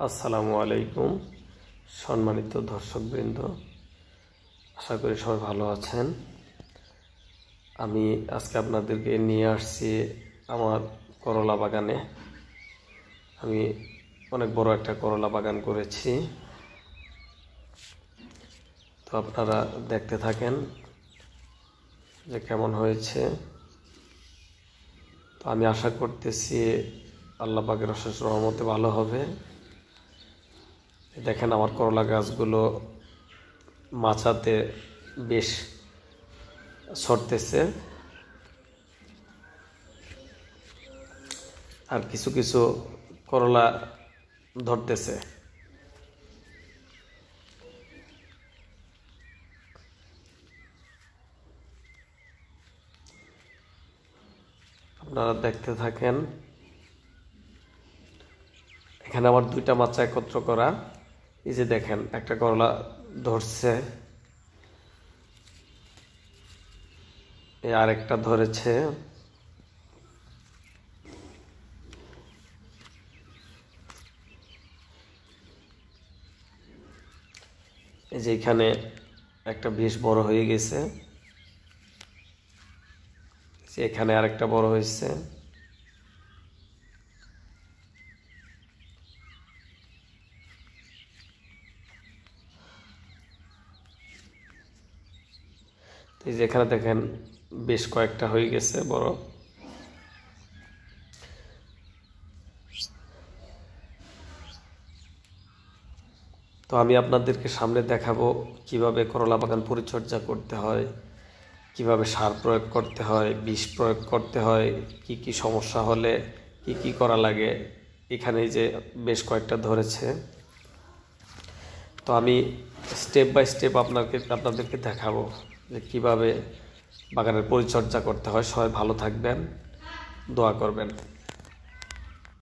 আসসালামু আলাইকুম সম্মানিত দর্শকবৃন্দ, আশা করি সবাই ভালো আছেন। আমি আজকে আপনাদেরকে নিয়ে আসছি আমার করলা বাগানে। আমি অনেক বড় একটা করলা বাগান করেছি, তো আপনারা দেখতে থাকেন যে কেমন হয়েছে। তো আমি আশা করতেছি আল্লাহ পাকের অশেষ রহমতে ভালো হবে। দেখেন আমার করলা গাছগুলো মাচাতে বেশ ছড়তেছে, আর কিছু কিছু করলা ধরতেছে। আপনারা দেখতে থাকেন। এখানে আমার দুইটা মাচা একত্র করা। এই যে দেখেন একটা করলা ধরছে, আরেকটা ধরেছে। এই যে এখানে একটা বেশ বড় হয়ে গেছে, এখানে আরেকটা বড় হয়েছে। এই যে এখানে দেখেন বেশ কয়েকটা হয়ে গেছে বড়। তো আমি আপনাদেরকে সামনে দেখাবো কিভাবে করলা বাগান পরিচর্যা করতে হয়, কিভাবে সার প্রয়োগ করতে হয়, বিষ প্রয়োগ করতে হয়, কি কি সমস্যা হলে কি কি করা লাগে। এখানে যে বেশ কয়েকটা ধরেছে, তো আমি স্টেপ বাই স্টেপ আপনাদেরকে দেখাবো যে কিভাবে বাগানের পরিচর্যা করতে হয়। সবাই ভালো থাকবেন, দোয়া করবেন।